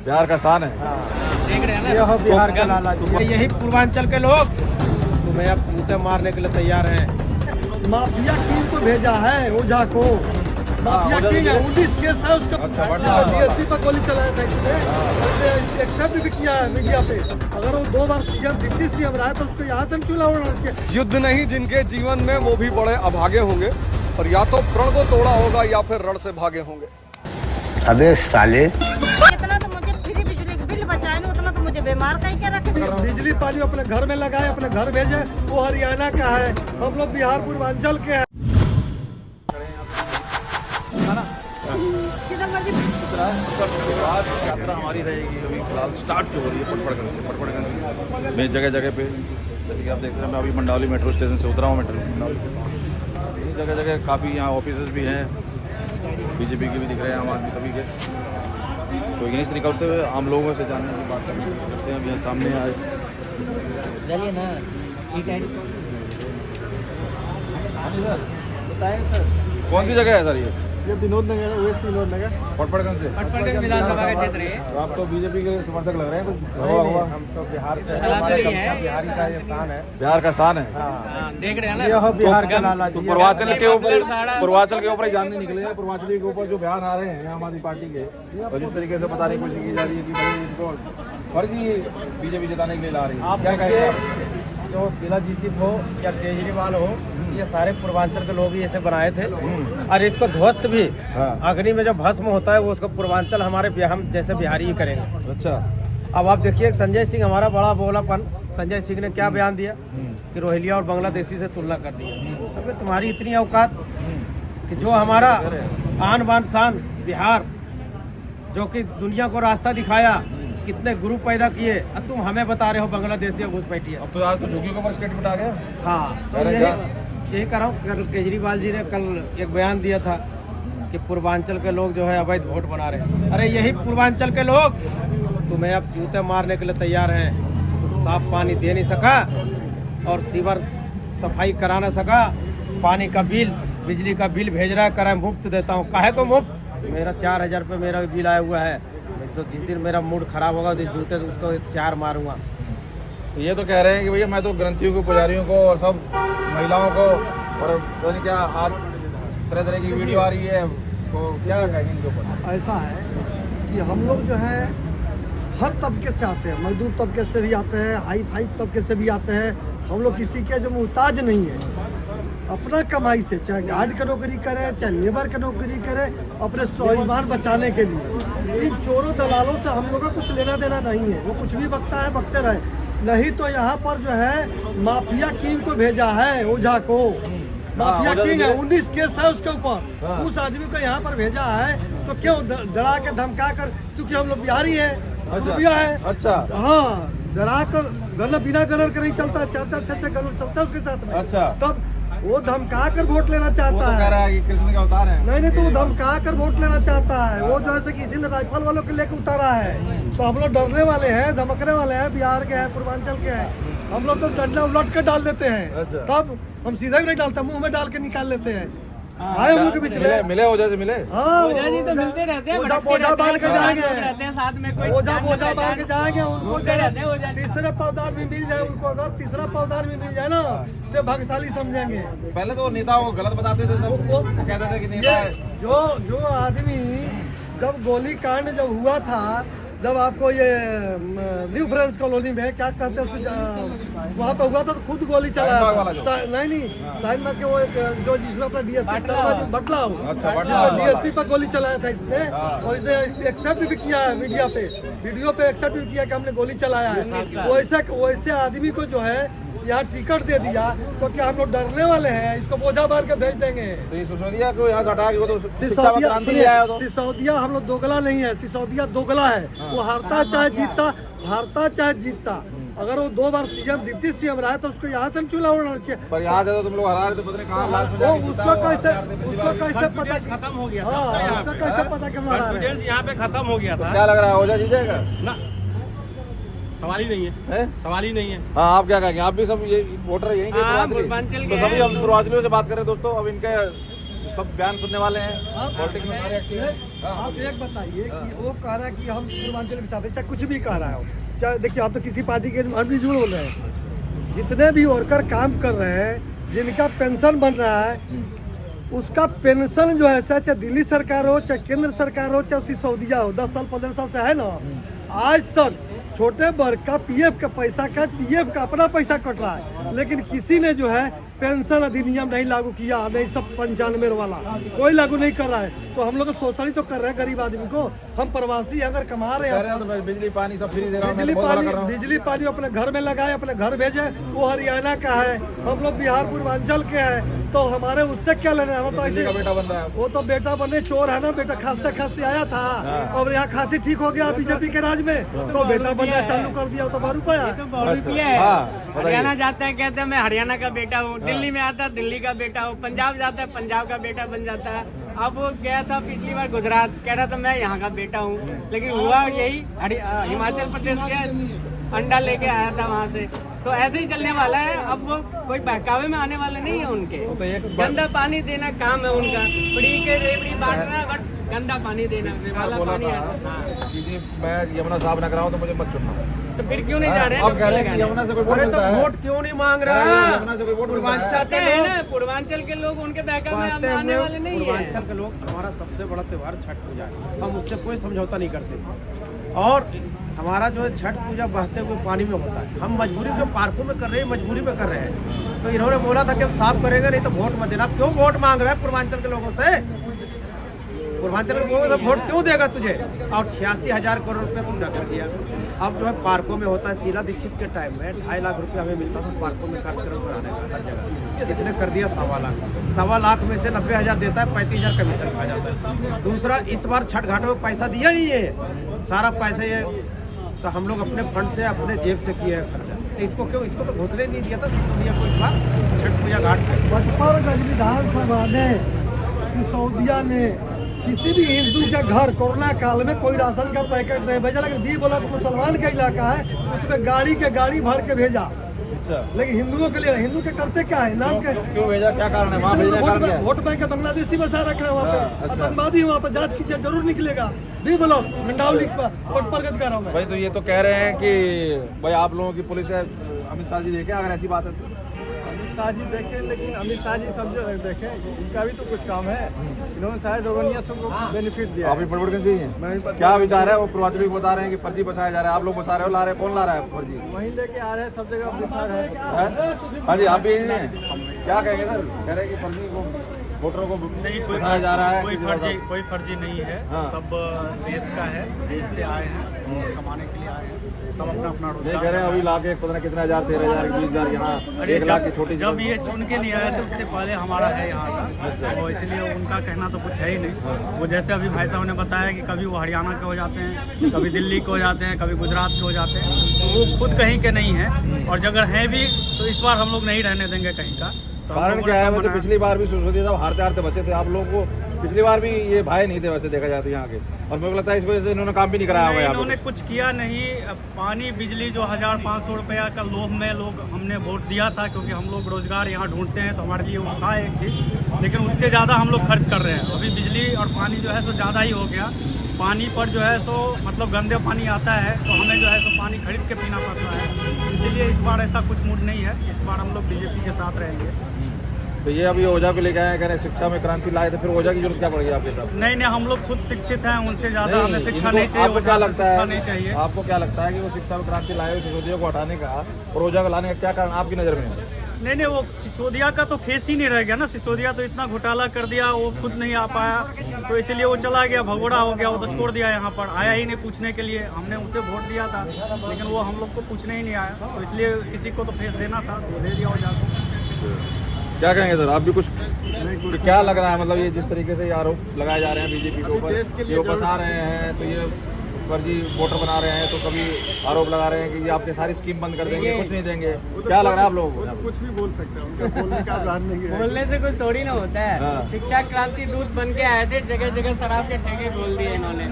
बिहार का शान है। देख रहे हैं ना, ये हो बिहार का लाला जी। यही पूर्वांचल के लोग तुम्हें अब जूते मारने के लिए तैयार हैं। माफिया किंग को भेजा है ओझा को। माफिया किंग है, 19 केस है उसका। डीएसपी पर गोली चलाया था इसने, एक्सेप्ट भी किया है मीडिया पे। अगर वो 2 बार सीएम डिप्टी सीएम रहा है तो उसको यहाँ से चूल्हा उड़ाना चाहिए। युद्ध नहीं जिनके जीवन में वो भी बड़े अभागे होंगे, पर या तो प्रण को तोड़ा होगा या फिर रण से भागे होंगे। अबे साले, इतना तो मुझे फ्री बिजली का बिल बचाए ना, उतना तो मुझे बीमार कहीं क्या रखे। बिजली पानी अपने घर में लगाए, अपने घर भेजे। वो हरियाणा का है, हम लोग बिहार पूर्वांचल के हैं। यात्रा हमारी रहेगी अभी फिलहाल स्टार्ट जो हो रही है पटपड़गंज में जगह जगह पे। जैसे कि आप देख रहे हैं, मैं अभी मंडावली मेट्रो स्टेशन से उतरा हूँ। मंडावली जगह जगह काफ़ी यहाँ ऑफिसेज भी हैं, बीजेपी के भी दिख रहे हैं, आम आदमी सभी के। तो यहीं से निकलते हुए आम लोगों से जानने की बात करते हैं। अब यहाँ सामने आए चलिए ना, बताएं सर, कौन सी जगह है सर? ये विनोद नगर, वेस्ट विनोद नगर, पटपड़गंज से। पटपड़गंज विधानसभा का क्षेत्र है। तो आप तो बीजेपी के समर्थक लग रहे हैं। हम तो बिहार से, बिहारी का ये शान है। बिहार का शान है। देख रहे हैं ना, ये हो बिहार का लाला तो जी। पूर्वांचल के ऊपर ही जानने निकले हैं। पूर्वांचल के ऊपर जो बयान आ रहे हैं आम आदमी पार्टी के, और जिस तरीके से बताने की कोशिश की जा रही है कि भाई इनको फर्जी बीजेपी जिताने के लिए ला रही है, आप क्या कहेंगे? जो शीला जीत हो या केजरीवाल हो, ये सारे पूर्वांचल के लोग ही ऐसे बनाए थे। और इसको ध्वस्त भी अग्नि में जो भस्म होता है वो उसको पूर्वांचल हमारे हम जैसे बिहारी ही करेंगे। अच्छा, अब आप देखिए, संजय सिंह हमारा बड़ा बोलापन, संजय सिंह ने क्या बयान दिया कि रोहिंग्या और बांग्लादेशी से तुलना कर दी। अबे तुम्हारी इतनी औकात कि जो हमारा आन बान शान बिहार, जो कि दुनिया को रास्ता दिखाया, कितने ग्रुप पैदा किए, अब तुम हमें बता रहे हो बांग्लादेशी और घुसपैठिए। अब तो आज तो झुग्गी के ऊपर स्टेटमेंट आ गया। हाँ, तो यही कर रहा हूँ। कल केजरीवाल जी ने कल एक बयान दिया था कि पूर्वांचल के लोग जो है अवैध वोट बना रहे हैं। अरे यही पूर्वांचल के लोग तुम्हें अब जूते मारने के लिए तैयार हैं। साफ पानी दे नहीं सका और सीवर सफाई करा ना सका, पानी का बिल, बिजली का बिल भेज रहा है, कराए मुफ्त देता हूँ। काहे को मुफ्त? मेरा 4000 रुपये मेरा बिल आया हुआ है। तो जिस दिन मेरा मूड खराब होगा उस दिन जूते से उसको 4 मारूंगा। ये तो कह रहे हैं कि भैया मैं तो ग्रंथियों को, पुजारियों को और सब महिलाओं को, और पता नहीं क्या आज तरह तरह की वीडियो आ रही है, तो क्या कहेंगे इनके ऊपर? ऐसा है कि हम लोग जो है हर तबके से आते हैं, मजदूर तबके से भी आते हैं, हाई फाई तबके से भी आते हैं। हम लोग किसी के जो मुहताज नहीं है। अपना कमाई से, चाहे गार्ड का नौकरी करे, चाहे लेबर का नौकरी करे, अपने स्वाभिमान बचाने के लिए। इन चोरों दलालों से हम लोग का कुछ लेना देना नहीं है। वो कुछ भी बकता है, बकते रहे। नहीं तो यहाँ पर जो है माफिया किंग को भेजा है ओझा को। माफिया किंग है, 19 केस है उसके ऊपर। उस आदमी को यहाँ पर भेजा है तो क्यों डरा के धमका कर, क्योंकि हम लोग बिहारी है, रुपया है। अच्छा, हाँ, डरा कर गलत, बिना गलर के नहीं चलता। 4-4 गलर चलता है उसके साथ में। अच्छा, तब वो धमका कर वोट लेना चाहता कह रहा है कि कृष्ण का अवतार है। नहीं, तो वो धमका कर वोट लेना चाहता है। वो जो है कि इसीलिए राइफल वालों के लेके उतारा है। तो हम लोग डरने वाले हैं, धमकने वाले हैं। बिहार के हैं, पूर्वांचल के हैं, हम लोग तो डंडा उलट कर डाल देते हैं। अच्छा। तब हम सीधा भी नहीं डालते, मुंह में डाल के निकाल लेते हैं। आए हम लोग के बीच में मिले ओझा से मिले। हाँ, ओझा जी तो मिलते रहते हैं, ओझा बोझा बांध के जाएंगे, रहते हैं साथ में, कोई ओझा बोझा बांध के जाएंगे। उनको घूमते रहते हैं ओझा जी। तीसरा पौधान भी मिल जाए, उनको अगर तीसरा पौधान भी मिल जाए ना तो भाग्यशाली समझेंगे। पहले तो नेताओं को गलत बताते थे, सब कहते थे कि नेता है। जो आदमी जब गोली कांड जब हुआ था, जब आपको ये न्यू फ्रेंड्स कॉलोनी में क्या कहते हैं उसको, वहाँ पे हुआ था तो खुद गोली चलाया। नहीं, शाहीन के वो जो जिसमें अपना डीएसपी बटला डीएसपी पर गोली चलाया था इसने, और इसे एक्सेप्ट भी किया है मीडिया पे, वीडियो पे एक्सेप्ट भी किया कि हमने गोली चलाया है। वैसे आदमी को जो है यहाँ टिकट दे दिया तो क्या हम लोग डरने वाले हैं? इसको बोझा मार के भेज देंगे। तो ये सिसोदिया को यहाँ से हटा के वो तो शिक्षा में क्रांति ले आया। तो सिसोदिया हम लोग दोगला नहीं है, सिसोदिया दोगला है। वो हारता चाहे जीतता, अगर वो 2 बार सीएम डिप्टी सीएम रहा है तो उसको यहाँ से चूल्हा उड़ाना चाहिए। पर यहाँ से तो तुम लोग हरा रहे थे, पता नहीं कहाँ लास्ट में वो उसको कैसे पता खत्म हो गया था? उसको कैसे पता कि हम हरा रहे हैं? यहाँ पे खत्म हो गया था। क्या लग रहा है, ओझा जीतेगा? ना, सवाल ही नहीं है, सवाल ही नहीं है। हाँ, आप क्या कहेंगे? आप भी सब ये वोटर यहीं के पूर्वांचल तो सभी हम पूर्वांचलियों से बात करें दोस्तों। अब इनके सब बयान सुनने वाले हैं, पॉलिटिक्स में सारे एक्टिव हैं। आप एक बताइए कि वो कह रहा है कि हम पूर्वांचल के साथ हैं, चाहे कुछ भी कह रहा हो, चाहे देखिए आप तो किसी पार्टी के हम जुड़ बोल रहे हैं, जितने भी वर्कर काम कर रहे हैं, जिनका पेंशन बन रहा है, उसका पेंशन जो है चाहे दिल्ली सरकार हो, चाहे केंद्र सरकार हो, चाहे सिसोदिया हो, 10 साल 15 साल से है ना, आज तक छोटे वर्ग का पीएफ का पैसा का पीएफ का अपना पैसा कट रहा है, लेकिन किसी ने जो है पेंशन अधिनियम नहीं लागू किया, नहीं सब 95 वाला कोई लागू नहीं कर रहा है। तो हम लोग शोषण ही तो कर रहे हैं गरीब आदमी को। हम प्रवासी अगर कमा रहे हैं तो बिजली पानी सब फ्री दे रहा हूं, मैं बहुत बड़ा कर रहा हूं। बिजली पानी अपने घर में लगाए, अपने घर भेजे, वो हरियाणा का है, हम लोग बिहार पूर्वांचल के हैं, तो हमारे उससे क्या लेना है? हम तो दिल्ली का बेटा बन रहा है। वो तो बेटा बने चोर है ना, बेटा खांसते खांसते आया था और यहाँ खांसी ठीक हो गया बीजेपी के राज में, तो बेटा बनना चालू कर दिया, तो 12 रुपया हरियाणा जाता है, कहते हैं मैं हरियाणा का बेटा हूँ, दिल्ली में आता है दिल्ली का बेटा हूँ, पंजाब जाता है पंजाब का बेटा बन जाता है। अब वो गया था पिछली बार गुजरात, कह रहा था मैं यहाँ का बेटा हूँ, लेकिन हुआ यही हिमाचल प्रदेश के अंडा लेके आया था वहाँ से। तो ऐसे ही चलने वाला है। अब वो कोई बहकावे में आने वाले नहीं है उनके, गंदा पानी देना काम है उनका, फ्री के रेवड़ी बांटना, बट गंदा पानी देना वाला पानी है। मैं यमुना साहब न कराऊं तो मुझे मत चुनना। तो फिर क्यों नहीं जा रहे अब कह रहे हैं कि यमुना से कोई वोट मिलता है। वोट क्यों नहीं मांग रहा है? यमुना से कोई वोट पूर्वांचल के है लोग, ना, पूर्वांचल के लोग उनके बहकावे में आने वाले नहीं है। पूर्वांचल के लोग, हमारा सबसे बड़ा त्योहार छठ पूजा है, हम उससे कोई समझौता नहीं करते। और हमारा जो है छठ पूजा बहते हुए पानी में होता है, हम मजबूरी में पार्कों में कर रहे हैं, मजबूरी में कर रहे हैं। तो इन्होंने बोला था कि हम साफ करेंगे, नहीं तो वोट मत देना। क्यों वोट मांग रहे हैं पूर्वांचल के लोगों से? पूर्वांचल के लोगों से वोट क्यों देगा तुझे? और 86,000 करोड़ रुपये तुमने कर दिया। अब जो है पार्कों में होता है, शीला दीक्षित के टाइम में 2.5 लाख रुपये हमें मिलता था पार्कों में कार्यक्रम कराने का हर जगह, इसने कर दिया 1.25 लाख। 1.25 लाख में से 90,000 देता है, 35,000 कमीशन खा जाता है। दूसरा, इस बार छठ घाटों में पैसा दिया नहीं है, सारा पैसा ये तो हम लोग अपने फंड से, अपने जेब से किए है खर्चा। तो इसको क्यों, इसको तो घोषणा नहीं दिया था सिसोदिया को इस बार छठ पूजा घाट पे। मुजफ्फरगंज विधानसभा ने, सिसोदिया ने किसी भी हिंदू के घर कोरोना काल में कोई राशन का पैकेट नहीं भेजा, लेकिन बी ब्लॉक मुसलमान का इलाका है, उसमें गाड़ी के गाड़ी भर के भेजा। लेकिन हिंदुओं के लिए, हिंदू के करते क्या है नाम के, क्यों भेजा, क्या कारण है वहाँ भेजने का कारण क्या है? वोट बैंक बांग्लादेशी बसा रखा है वहाँ पे, आतंकवादी वहाँ पे, जांच कीजिए जरूर निकलेगा। बी ब्लॉक मंडावली प्रगत कर रहा हूँ मैं। भाई तो ये तो कह रहे हैं कि भाई आप लोगों की पुलिस है, अमित शाह जी देखे, अगर ऐसी बात है तो अमित शाह जी देखे, लेकिन अमित शाह जी सब जो देखे, इनका भी तो कुछ काम है। इन्होंने शायद रोगनिया सबको बेनिफिट दिया। आप ही पड़पड़ चाहिए, क्या विचार है? वो पूर्वांचल को बता रहे हैं कि फर्जी बचाया जा रहा है, आप लोग बता रहे हो, ला रहे, कौन ला रहा है फर्जी? वहीं लेके आ रहे हैं, सब जगह बिठा रहे हैं। हाँ जी, आप भी यही हैं, क्या कहेंगे सर? कह रहे हैं कि फर्जी को, वोटरों को बताया जा रहा है, कोई फर्जी नहीं है। हाँ। सब देश का है, देश से आए हैं, कमाने के लिए आए हैं, सब अपना अपना ये कह रहे हैं अभी लाके पता नहीं कितना 1,000, 13,000, 20,000, यहाँ 1 लाख की छोटी जब ये चुन के लिए आए थे उससे पहले हमारा है यहाँ का, तो इसलिए उनका कहना तो कुछ है ही नहीं। वो जैसे अभी भाई साहब ने बताया कि कभी वो हरियाणा के हो जाते हैं, कभी दिल्ली के हो जाते हैं, कभी गुजरात के हो जाते हैं, तो वो खुद कहीं के नहीं है। और अगर हैं भी तो इस बार हम लोग नहीं रहने देंगे कहीं का। तो कारण क्या है? मतलब पिछली बार भी सिसोदिया साहब हारते हारते बचे थे, आप लोगों को पिछली बार भी ये भाई नहीं थे वैसे देखा जाए तो यहाँ के, और मुझे लगता है इस वजह से इन्होंने काम भी नहीं कराया हुआ। इन्होंने कुछ किया नहीं। पानी बिजली जो 1,500 रुपया का लोभ में लोग हमने वोट दिया था, क्योंकि हम लोग रोजगार यहाँ ढूंढते हैं, तो हमारे लिए वो था एक चीज़, लेकिन उससे ज़्यादा हम लोग खर्च कर रहे हैं। अभी बिजली और पानी जो है सो ज़्यादा ही हो गया। पानी पर जो है सो मतलब गंदे पानी आता है, तो हमें जो है सो पानी खरीद के पीना पड़ता है। इसीलिए इस बार ऐसा कुछ मूड नहीं है, इस बार हम लोग बीजेपी के साथ रहेंगे। तो ये अभी ओझा को लेके आए, कह रहे हैं शिक्षा में क्रांति लाए, तो फिर ओझा की जरूरत क्या पड़ेगी आपके साथ? नहीं, हम लोग खुद शिक्षित हैं, उनसे ज़्यादा हमें शिक्षा नहीं चाहिए। आपको क्या लगता है, नहीं चाहिए? आपको क्या लगता है कि वो शिक्षा में क्रांति लाए, सिसोदिया को हटाने का और ओझा को लाने का क्या कारण आपकी नज़र में है? नहीं, वो सिसोदिया का तो फेस ही नहीं रह गया ना। सिसोदिया तो इतना घोटाला कर दिया, वो खुद नहीं आ पाया, तो इसलिए वो चला गया, भगोड़ा हो गया, वो तो छोड़ दिया, यहाँ पर आया ही नहीं पूछने के लिए। हमने उसे वोट दिया था, लेकिन वो हम लोग को पूछने ही नहीं आया, तो इसलिए किसी को तो फेस देना था, तो दे दिया ओझा को। क्या कहेंगे सर, आप भी कुछ क्या लग रहा है? मतलब ये जिस तरीके से ये आरोप लगाए जा रहे हैं बीजेपी के ऊपर, ये फंसा रहे हैं, तो ये फर्जी वोटर बना रहे हैं, तो कभी आरोप लगा रहे हैं कि ये आपकी सारी स्कीम बंद कर देंगे, कुछ नहीं देंगे, क्या लग रहा है आप लोगों को? कुछ भी बोल सकते हैं, उनका बोलने का प्लान नहीं है। बोलने से कुछ थोड़ी ना होता है। हाँ। शिक्षा क्रांति दूत बन के आए थे, जगह जगह शराब के ठेके खोल दिए इन्होंने।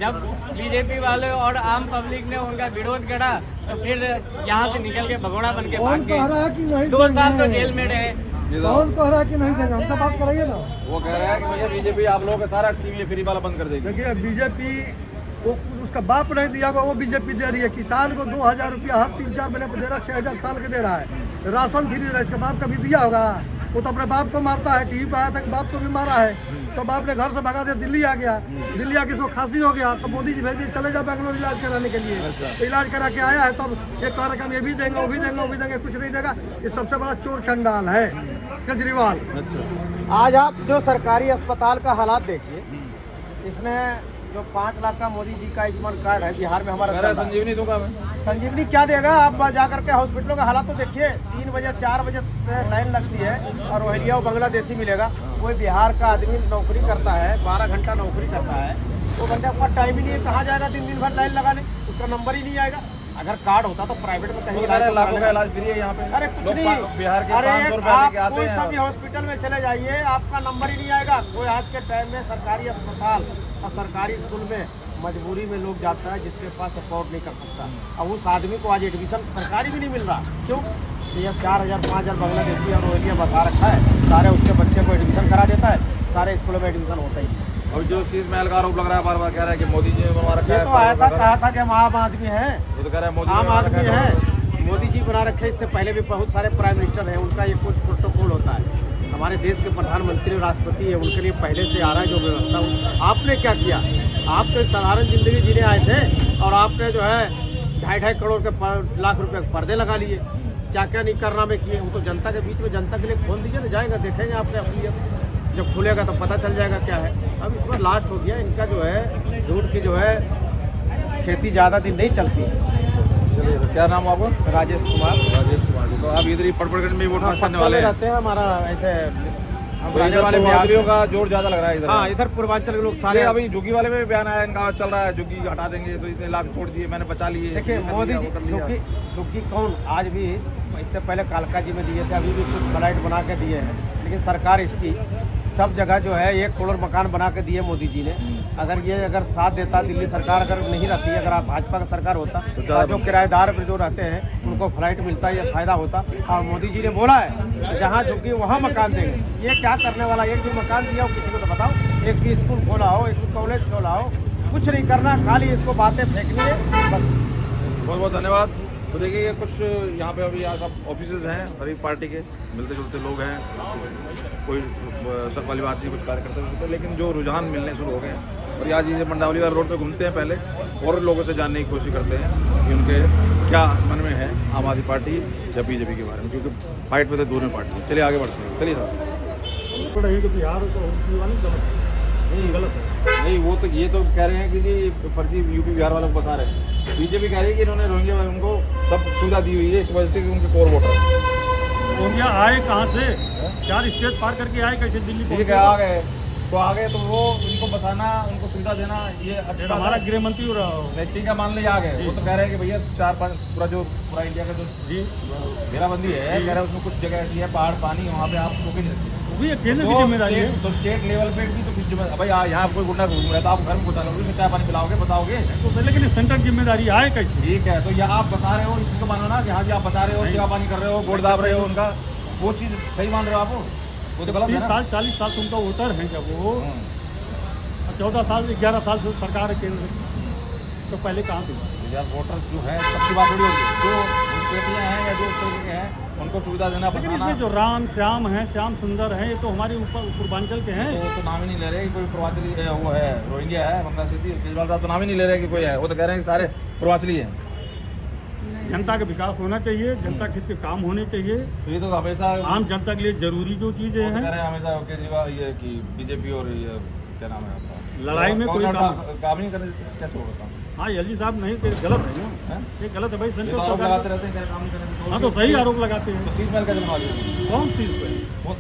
जब बीजेपी वाले और आम पब्लिक ने उनका विरोध करा, तो फिर यहाँ से निकल के भगोड़ा बन के भाग गए। 2 साल तो जेल में रहे। ये कौन कह रहा है कि नहीं देंगे, हमसे बात कराइए ना। वो कह रहा है कि भैया बीजेपी आप लोगों का सारा स्कीम ये फ्री वाला बंद कर देगी। देखिए बीजेपी वो उसका बाप नहीं दिया होगा, वो बीजेपी दे रही है। किसान को 2000 रुपया हर 3-4 महीने पर दे रहा है, 6000 साल के दे रहा है। राशन फ्री दे रहा है, इसका बाप कभी दिया होगा? वो तो अपने बाप को मारता है। टीवी पे आया था कि बाप को भी मारा है, तो बाप ने घर से भगा दिया, दिल्ली आ गया। दिल्ली आके इसको खांसी हो गया, तो मोदी जी भेज दिए चले जाओ बेंगलोर इलाज कराने के लिए। तो इलाज करा के आया है, तब ये कह रहा कि हम ये भी देंगे, वो भी देंगे, वो भी देंगे, कुछ नहीं देगा। ये सबसे बड़ा चोर चंडाल है केजरीवाल। आज आप जो सरकारी अस्पताल का हालात देखिए, इसने जो 5 लाख का मोदी जी का आयुष्मान कार्ड है बिहार में हमारा कह रहा है चल रहा है। संजीवनी दूंगा मैं। संजीवनी क्या देगा? आप जाकर के हॉस्पिटलों का हालात तो देखिए, 3 बजे 4 बजे लाइन लगती है और रोहिंग्या और बांग्लादेशी मिलेगा। कोई बिहार का आदमी नौकरी करता है, 12 घंटा नौकरी करता है, वो घंटे का टाइम ही नहीं है, कहाँ जाएगा दिन भर लाइन लगाने? उसका नंबर ही नहीं आएगा। अगर कार्ड होता तो प्राइवेट में कहीं इलाज लाखों का इलाज फ्री है यहाँ पे। अरे कुछ लोग नहीं, बिहार के अरे 500 रुपए आप लेके आते कोई हैं। सभी हॉस्पिटल में चले जाइए, आपका नंबर ही नहीं आएगा। कोई आज के टाइम में सरकारी अस्पताल और सरकारी स्कूल में मजबूरी में लोग जाता है जिसके पास अफोर्ड नहीं कर सकता। अब उस आदमी को आज एडमिशन सरकारी भी नहीं मिल रहा। क्यों? ये 4000 5000 बांग्लादेशी और रोहिंग्या बता रखा है, सारे उसके बच्चे को एडमिशन करा देता है, सारे स्कूलों में एडमिशन होता ही है। और जो शीश महल का आरोप लग रहा है, बार बार कह रहा है कि मोदी जी ने बनवा रखा ये है। तो आया था, कहा था कि हम आम आदमी हैं, वो तो कह रहा है मोदी आम ने बना आदमी रखा है। मोदी जी बना रखे, इससे पहले भी बहुत सारे प्राइम मिनिस्टर हैं, उनका ये कुछ प्रोटोकॉल होता है। हमारे देश के प्रधानमंत्री और राष्ट्रपति है, उनके लिए पहले से आ रहा है जो व्यवस्था। आपने क्या किया? आप तो एक साधारण जिंदगी जीने आए थे और आपने जो है 2.5 करोड़ के लाख रुपए के पर्दे लगा लिए। क्या क्या नहीं करना में किए, वो तो जनता के बीच में जनता के लिए खोल दीजिए ना, जाएगा देखेंगे आपने असलियत। जब खुलेगा तो पता चल जाएगा क्या है। अब इस बार लास्ट हो गया इनका, जो है झूठ की जो है खेती ज़्यादा दिन नहीं चलती। चलिए, तो क्या नाम है आपका? राजेश कुमार। राजेश कुमार जी। तो आप इधर ही पटपड़गंज में वोट करने वाले हैं? रहते हैं हमारा ऐसे हम तो रहने इधर वाले पूर्वांचलियों का जोर ज्यादा लग रहा है इधर। हाँ, इधर पूर्वांचल के लोग सारे सारे। अभी झुग्गी वाले में भी बयान आया, इनका चल रहा है झुग्गी हटा देंगे, तो इतने लाख छोड़ दिए, मैंने बचा लिए। देखिए मोदी जी झुग्गी कौन, आज भी इससे पहले कालका जी में दिए थे, अभी भी कुछ फ्लाइट बना के दिए हैं, लेकिन सरकार इसकी सब जगह जो है 1 करोड़ मकान बना के दिए मोदी जी ने। अगर साथ देता दिल्ली सरकार, अगर नहीं रहती, अगर आप भाजपा का सरकार होता तो जो किराएदार जो रहते हैं उनको फ्लाइट मिलता, ये फायदा होता। और मोदी जी ने बोला है जहाँ झुग्गी वहाँ मकान देंगे। ये क्या करने वाला? एक भी मकान दिया हो किसी को तो बताओ, एक भी स्कूल खोला हो, एक भी कॉलेज खोला हो, कुछ नहीं करना, खाली इसको बातें फेंकनी है बस। बहुत बहुत धन्यवाद। तो देखिए ये कुछ यहाँ पे अभी यहाँ सब ऑफिसेज हैं, हर एक पार्टी के मिलते जुलते लोग हैं, कोई सब वाली बात नहीं, कुछ कार्यकर्ता मिलते हैं, लेकिन जो रुझान मिलने शुरू हो गए हैं। और आज ये मंडावली वाला रोड पे घूमते हैं पहले, और लोगों से जानने की कोशिश करते हैं कि उनके क्या मन में है आम आदमी पार्टी या बीजेपी के बारे में, क्योंकि फाइट में तो दोनों पार्टी। चलिए आगे बढ़ते हैं। चलिए सर। बिहार नहीं गलत है। नहीं, वो तो ये तो कह रहे हैं कि जी फर्जी यूपी बिहार वालों को बता रहे हैं। बीजेपी कह रही है कि इन्होंने रोहिंग्या उनको सब सुविधा दी हुई है, इस वजह से कि उनके कोर वोटर हैं। रोहिंग्या आए कहाँ से? 4 स्टेट पार करके आए, कैसे दिल्ली ठीक है, आ गए तो वो उनको बताना, उनको सुविधा देना, ये अच्छा हमारा गृह मंत्री हो रहा नहीं, ठीक है, मान लीजिए आ गए। वो तो कह रहे हैं कि भैया 4-5 पूरा इंडिया का जो घेराबंदी है, कह रहे हैं उसमें कुछ जगह ऐसी है पहाड़ पानी, वहाँ पे आप रोके नहीं सकते। भी केंद्र की जिम्मेदारी है। तो स्टेट लेवल पे भी तो कुछ जिम्मेदारी, भाई यहाँ कोई गुंडा घूम रहा है तो आप घर में घुसा लोगे, चाय पानी पिलाओगे, बताओगे तो लेकिन सेंटर जिम्मेदारी आए कैसे? ठीक है, तो यहाँ आप बता रहे हो, इसी को मानो ना कि हाँ जी आप बता रहे हो, सेवा पानी कर रहे हो, वोट दाब रहे हो उनका, वो चीज़ सही मान रहे हो आप? वो तो गलत है ना। 40 साल से उनका वोटर है जब वो 14 साल 11 साल से सरकार है केंद्र, तो पहले कहाँ थे यार? वोटर जो है सबकी बात थोड़ी होगी, जो बेटियाँ हैं या जो उस तरीके के हैं उनको सुविधा देना, लेकिन बताना। इसमें जो राम श्याम हैं, श्याम सुंदर हैं, ये तो हमारे ऊपर पूर्वांचल के हैं। तो नाम ही नहीं ले रहे कि कोई पूर्वांचली वो है, रोहिंग्या है, बांग्लादेशी। केजरीवाल साहब तो नाम ही नहीं ले रहे कि कोई है, वो तो कह रहे हैं कि सारे पूर्वांचली हैं। जनता का विकास होना चाहिए, जनता के हित के काम होने चाहिए, तो ये तो हमेशा आम जनता के लिए जरूरी जो चीजें वो तो कह हैं। रहे हैं हमेशा केजरीवाल ये कि बीजेपी और ये क्या नाम है आपका, लड़ाई में कोई काम नहीं करने कैसे होगा काम? हाँ, एलजी साहब नहीं, ये गलत है ना, ये गलत है भाई। ये सेंट्रल तो आरोप सरकार लगाते रहते हैं क्या काम नहीं करने। हाँ, तो सही आरोप लगाते हैं। तो शीश महल कैसे बनवा दिया? कौन चीज पे? वो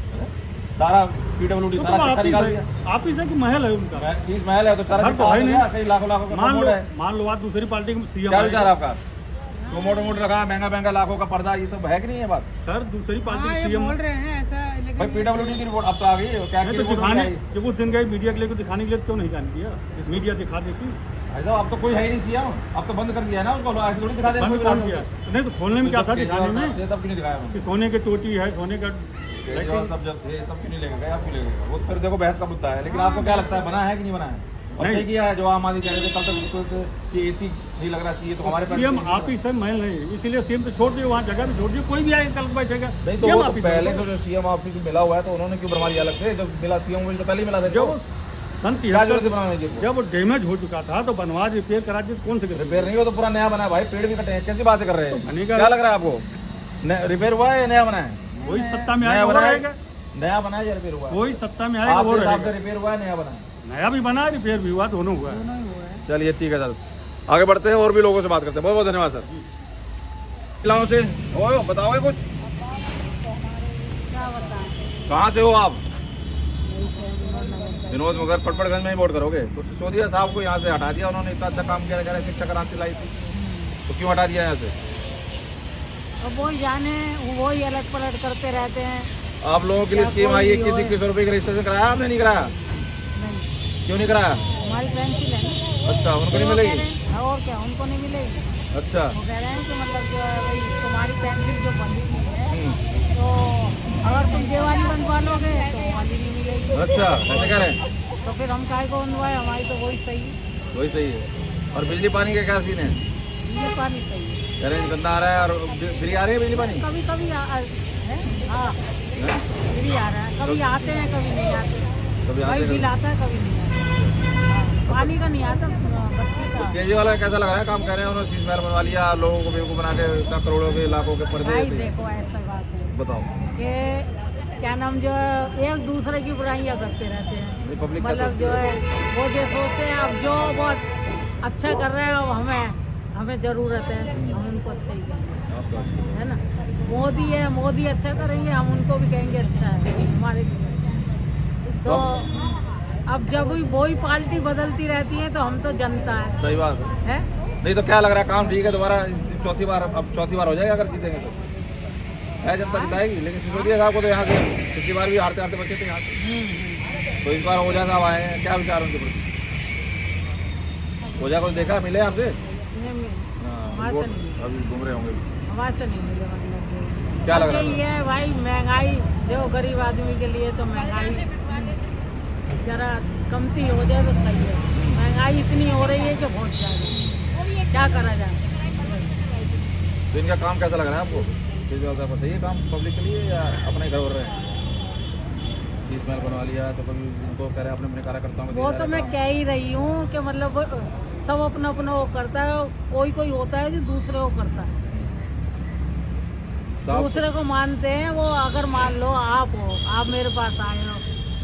सारा पीडब्ल्यूडी तो सारा चिट्ठा निकाल दिया। आप ही से कि महल है उनका, शीश महल है तो सारा घर तो चिट्ठा है आ नहीं। गया, सही लाखों लाखों का मान प्रमोट है। लो आप दूसरी पार्टी के सीएम क्या विचार है आपका? तो मोटे लगा महंगा लाखों का पर्दा, ये सब है कि नहीं है बात? सर, दूसरी पार्टी हाँ, के ये सीएम बोल रहे हैं ऐसा, लेकिन भाई पीडब्ल्यूडी की रिपोर्ट अब तो आ गई है, क्या की तो रिपोर्ट दिखाने आई? जब उस दिन गए मीडिया के लिए, को दिखाने के लिए क्यों नहीं जान दिया? मीडिया दिखा देती। भाई साहब अब तो कोई है ही नहीं सीएम, अब तो बंद कर दिया है ना उनको, ऐसे थोड़ी दिखा देंगे बंद कोई कर भी दिया। रास्ते। नहीं तो खोलने में क्या था, जब दिखाने में केजरीवाल साहब थे, तब क्यों नहीं दिखाया उन्होंने? कि सोने की टोटी है, सोने का केजरीवाल साहब जब थे तब क्यों नहीं लेके गए, अब क्यों लेके गए? वो फिर देखो बहस का मुद्दा है, लेकिन आपको क्या लगता है बना है कि नहीं बना है? और नहीं। सही किया है जो आम आदमी कह रहे थे कल तक बिल्कुल कि एसी नहीं लग रहा चाहिए, तो हमारे पास सीएम आप ही सर, मैं नहीं, इसीलिए सीएम तो छोड़ दिए, वहाँ जगह भी छोड़ दिए, कोई भी आए कल बैठेगा। नहीं तो CM वो आप तो ही पहले छोड़ तो जो सीएम ऑफिस मिला हुआ है तो उन्होंने क्यों बनवा लिया अलग से? जब मिला सीएम मुझे तो पहले ही मिला था। दो। जब सन क्या जरूरत है 73 बनाने की? जब वो डैमेज हो चुका था तो बनवा रिपेयर करा दिए, कौन से रिपेयर नहीं हो तो पूरा नया बना है भाई, पेड़ भी कटे हैं, कैसी बातें कर रहे हैं? बनेगा। क्या लग रहा है आपको? रिपेयर हुआ है या नया बना है? वही सत्ता में नया आएगा वो बना है, रहेगा, नया बना है या रिपेयर हुआ है? वही सत्ता में आएगा वो आपके हिसाब से रहेगा। रिपेयर हुआ है नया बना है? नया भी बना, रिपेयर भी हुआ, दोनों हुआ है। चलिए ठीक है सर, आगे बढ़ते हैं और भी लोगों से बात करते हैं। बहुत बहुत धन्यवाद सर। महिलाओं से ओ बताओगे कुछ? क्या बताएं? कहाँ से हो आप? विनोद मगर पटपड़गंज में ही वोट करोगे? तो सिसोदिया साहब को यहाँ से हटा दिया उन्होंने, इतना अच्छा काम किया, कह रहे शिक्षा क्रांति लाई थी, तो क्यों हटा दिया यहाँ से? अब वो जाने, वही अलग पलट करते रहते हैं। आप लोगों के लिए क्या स्कीम आई है, कोई किसी रुपए का रजिस्ट्रेशन कराया आपने? नहीं कराया? नहीं, क्यों नहीं कराया? हमारी पेंसिल है ना। अच्छा, उनको नहीं वो कह मिलेगी? रहे हैं, और क्या उनको नहीं मिलेगी? अच्छा। वो कह रहे हैं कि मतलब जो है भाई तुम्हारी पेंसिल जो बंधी हुई है, तो अगर तुम ये वाली बनवा लोगे तो वो वाली नहीं मिलेगी। अच्छा, ऐसे कह रहे हैं? तो फिर हम काहे को बनवाए, हमारी तो वही सही है। वही सही है। और बिजली पानी का क्या सीन है? ये पानी सही है। कह रहे हैं गंदा आ रहा है और फ्री आ रही है बिजली पानी? कभी कभी हाँ फ्री आ रहा है, कभी आते हैं कभी नहीं आते, कभी भाई आते बिल आता है कभी नहीं आता। हाँ, पानी का नहीं आता, बत्ती का। केजरीवाल का कैसा लग रहा है काम? कह रहे हैं उन्होंने शीश महल बनवा लिया, लोगों को बेवकूफ बना के इतना करोड़ों के लाखों के पर्दे भाई देते हैं। देखो ऐसा बात है बताओ। कि क्या नाम जो है एक दूसरे की बुराइयां करते रहते हैं, पब्लिक क्या मतलब सोचती जो है? है वो जो सोचते हैं अब जो बहुत अच्छा कर रहे हैं, अब हमें जरूरत है, हम उनको अच्छा ही करेंगे, आपको अच्छी लगी। है ना। मोदी है, मोदी अच्छा करेंगे, हम उनको भी कहेंगे अच्छा है हमारे लिए। तो अब जब वही पार्टी बदलती रहती है तो हम तो जनता सही बात है। है। नहीं तो क्या लग रहा है काम ठीक है? दोबारा चौथी बार हो जाएगा अगर जीतेंगे तो? है जनता जिताएगी, लेकिन सिसोदिया साहब को तो यहाँ से पिछली बार भी हारते हारते बचे थे यहाँ से, तो इस बार ओझा साहब आए हैं, क्या विचार उनके प्रति? ओझा को देखा, मिले आपसे? हाँ, वोट अभी घूम रहे होंगे। हमारे से नहीं मिले, मतलब क्या लग रहा ये है भाई, महंगाई जो गरीब आदमी के लिए तो महंगाई जरा कमती हो जाए तो सही है। महंगाई इतनी हो रही है कि बहुत ज़्यादा, क्या करा जाए। तो इनका काम कैसा लग रहा है आपको? केजरीवाल साहब का सही है काम पब्लिक के लिए या अपने ही घर हो रहे हैं? शीश महल बनवा लिया तो कभी उनको कह रहे हैं अपने कार्यकर्ताओं को वो तो मैं कह ही रही हूँ कि मतलब सब अपना अपना वो करता है, कोई होता है जो दूसरे को करता है, दूसरे को मानते हैं वो। अगर मान लो आप हो, आप मेरे पास आए हो,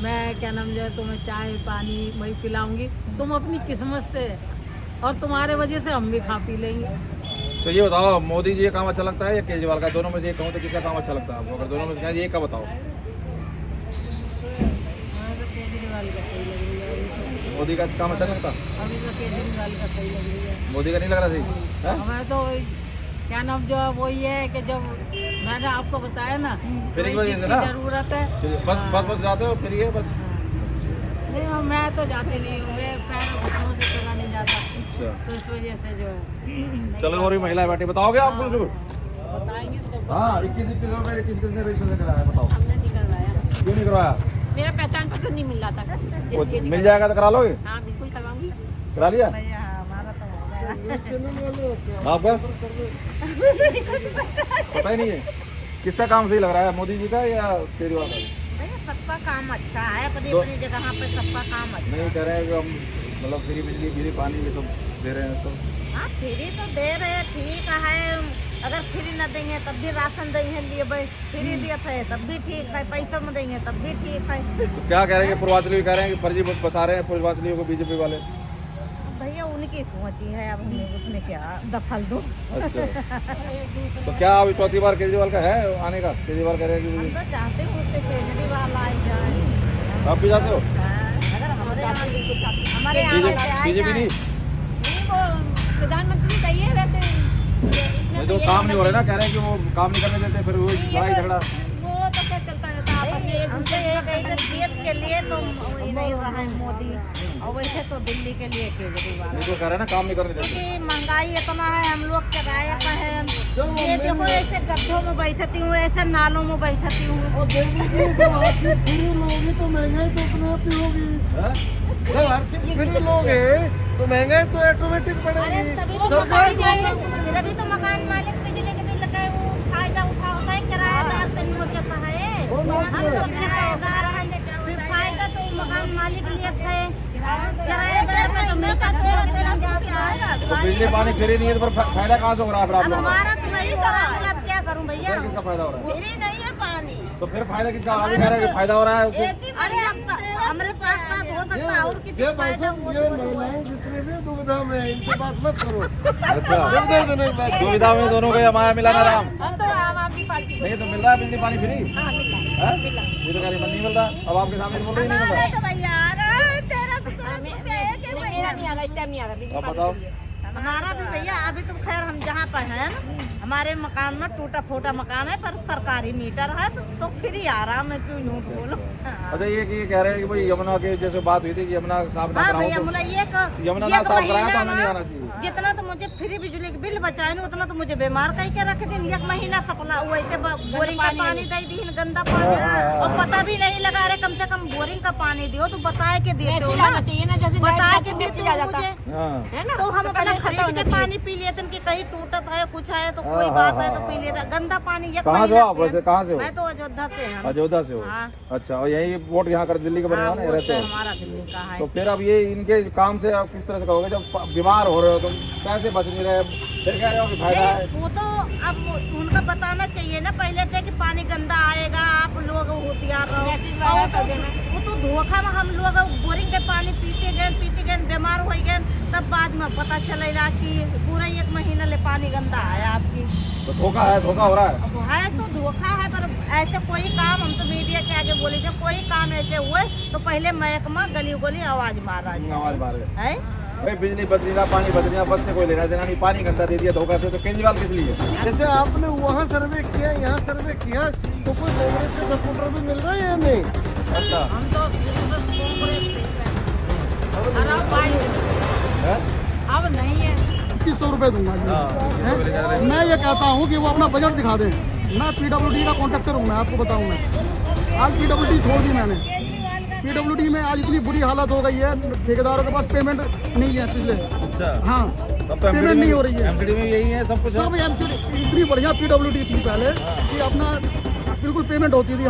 मैं क्या नाम जो है तुम्हें चाय पानी वही पिलाऊंगी, तुम अपनी किस्मत से, और तुम्हारे वजह से हम भी खा पी लेंगे। तो ये बताओ, मोदी जी का काम अच्छा लगता है या केजरीवाल का? दोनों में से एक कहूँ तो किसका काम अच्छा लगता है आपको? अगर दोनों में से कहें ये का बताओ। केजरीवाल का सही लग रही है मोदी का काम अच्छा नहीं लगता? अभी तो केजरीवाल का सही लग रही है। मोदी का नहीं लग रहा सही? हैं? हमें तो क्या नाम जो है वही है कि जब मैंने आपको बताया ना, फ्री की कोई वजह से चीज़ ना? की जरूरत है। बस जाते हो फ्री है बस? नहीं मैं तो जाते नहीं हूँ, मैं पैर घुटनों से चला नहीं जाता, अच्छा, तो इस वजह से जो है चलो और भी महिला बैठी, बताओगे आप कुछ? बताएंगे सब। हाँ, 21 रुपये किसने रजिस्ट्रेशन कराया बताओ? हमने नहीं करवाया, क्यों नहीं करवाया? मेरा पहचान पत्र नहीं मिल रहा था। वो मिल जाएगा तो करा लोगे? हाँ बिल्कुल करवाऊंगी। करा लिया भैया हमारा तो हो गया। आपका? पता ही नहीं है किसका काम सही लग रहा है, मोदी जी का या केजरीवाल का? भैया सबका काम अच्छा है, अपनी तो- अपनी जगह पे सबका काम अच्छा नहीं कह रहे हैं कि हम मतलब फ्री बिजली फ्री पानी ये सब दे रहे हैं तो? हाँ फ्री तो दे रहे हैं, ठीक है। अगर फ्री न देंगे तब भी राशन देंगे लिए भाई, फ्री दिए थे तब भी ठीक है, पैसा में देंगे तब भी ठीक है। तो क्या कह रहे हैं कि पूर्वांचली कह रहे हैं कि फर्जी बता रहे हैं पूर्वांचलियों को बीजेपी वाले? भैया उनकी सोच ही है, अब हमें उसमें क्या दखल दो। अच्छा, तो क्या अभी चौथी बार केजरीवाल का है आने का? केजरीवाल कह रहे हैं हम कि तो चाहते हैं उससे केजरीवाल आ जाए। आप भी जाते हो? अगर हमारे यहाँ हमारे यहाँ वैसे आ बीजेपी नहीं? प्रधानमंत्री चाहिए रहते हैं, नहीं तो काम नहीं हो रहा है ना, कह रहे हैं कि वो काम नहीं करने देते, फिर वो लड़ाई झगड़ा। वो तो क्या चलता रहता है। हम तो ये कहीं देश के लिए तो ये नहीं रहा है मोदी। और वैसे तो दिल्ली के लिए केजरीवाल, नहीं तो कह रहे हैं ना काम नहीं करने देते। क्योंकि महंगाई इतना है, हम लोग किराए पर है। ये देखो ऐसे गड्ढों में बैठती हूँ, ऐसे नालों में बैठती हूँ। और फ्री लोगी तो महंगाई तो अपने आप ही होगी। जब हर चीज फ्री लोगे तो महंगाई तो ऑटोमेटिक अरे बढ़ेगी। तभी तो मकान मालिक बिजली के बिल का वो फायदा उठाता है, किराएदार से नोचता है। हम तो किराएदार हैं, फिर फायदा तो मकान मालिक लेता है, किराएदार पे तो मिलता तो बिजली पानी फ्री नहीं है तो फिर फायदा कहाँ से हो रहा है फिर आप लोगों का? हमारा तो नहीं हो रहा है, अब क्या करूँ भैया, फिर किसका फायदा हो रहा है? फ्री नहीं है पानी। तो फिर फायदा किसका? आप भी कह रहे हैं कि फायदा हो रहा है उससे। अरे अब हमारे साथ साथ हो सकता है और किसी ये को फायदा हो। ये महिलाएं जितने भी दुविधा में है, इनसे बात मत करो। अच्छा, दुविधा से नहीं बात। सुविधा में दोनों का हमारा मिलाना राम हम तो आम आदमी पार्टी नहीं तो मिल रहा है बिजली पानी फ्री? हाँ, मिल रहा है। हैं? ये तो कह रही नहीं मिल रहा। अब आपके सामने तो बोल रही नहीं मिल हमारे रहा। तो भैया आ रहा है, 1300 है कि मेरा नहीं आ रहा, इस टाइम नहीं आ रहा बिजली अब पानी बताओ। के लिए। हमारा भी भैया अभी तो खैर हम जहाँ पर है ना, हमारे मकान में टूटा फूटा मकान है, पर सरकारी मीटर है तो फ्री आ रहा। मैं क्यों झूठ बोलूं। अच्छा, ये कि कह रहे हैं कि भाई यमुना के जैसे बात हुई थी कि यमुना साफ ना हाँ कराओ भैया, तो मुला यमुना ना साफ कराया तो हमें नहीं महीना आना चाहिए। जितना तो मुझे फ्री बिजली के बिल बचाए ना, उतना तो मुझे बीमार कह के रख दिन। एक महीना सपना वैसे बोरिंग का पानी दे दी, गंदा पानी, और पता भी नहीं लगा रहे। कम से कम बोरिंग का पानी दियो तो बताए के देते हो मैसेज ना, आना चाहिए ना, जैसे बताए के मैसेज देते आ हो जाता मुझे, हाँ। है ना। तो हम अपना पता खरीद होना के चाहिए। पानी पी लेते हैं कि कहीं टूटत है कुछ है तो कोई हाँ, बात है हाँ, तो पी लेता। गंदा पानी एक कहाँ से हो महीना आप वैसे? कहाँ से हो? मैं तो अयोध्या से है। अयोध्या से हो? हाँ। अच्छा, और यही वोट यहाँ कर दिल्ली का बने हाँ, ना वो रहते तो हो? हमारा दिल्ली का है। तो फिर अब ये इनके काम से आप किस तरह से कहोगे? जब बीमार हो रहे हो तुम, कैसे बच नहीं रहे, फिर कह रहे हो कि फायदा है? नहीं, वो तो अब उनका बताना चाहिए ना पहले से कि पानी गंदा आएगा, आप लोग होशियार रहो। मैसेज और वाला कर देना। वो तो धोखा में हम लोग बोरिंग के पानी पीते गए बीमार हो गए, तब बाद में पता चलेगा कि पूरा एक महीना ले पानी गंदा आया आपकी। तो धोखा है, धोखा हो रहा है। अब है तो धोखा है, पर ऐसे कोई काम हम तो मीडिया के आगे बोले जब कोई काम ऐसे हुए तो पहले महकमा गली गली आवाज मारा आवाज मार गए है। भाई बिजली बदली ना, पानी बदली ना, बस से कोई लेना देना नहीं, पानी गंदा दे दिया धोखा से, तो केजरीवाल किस लिए? जैसे आपने वहाँ सर्वे किया, यहाँ सर्वे किया, तो कोई कांग्रेस के सपोर्टर भी मिल रहा है या नहीं? अच्छा हम तो है? अब नहीं है। 2100 रुपए दूंगा जी। हैं? मैं ये कहता हूँ कि वो अपना बजट दिखा दें। मैं पीडब्ल्यूडी का कॉन्ट्रैक्टर हूँ, मैं आपको बताऊँ। मैं आज पीडब्ल्यूडी छोड़ दी मैंने। पीडब्ल्यूडी में आज इतनी बुरी हालत हो गई है, ठेकेदारों के पास पेमेंट नहीं है पिछले। अच्छा, हाँ, तब तो पेमेंट नहीं हो रही है। एमसीडी में यही है सब कुछ है? सब एमसीडी इतनी बढ़िया पीडब्ल्यूडी थी पहले कि अपना बिल्कुल पेमेंट होती थी।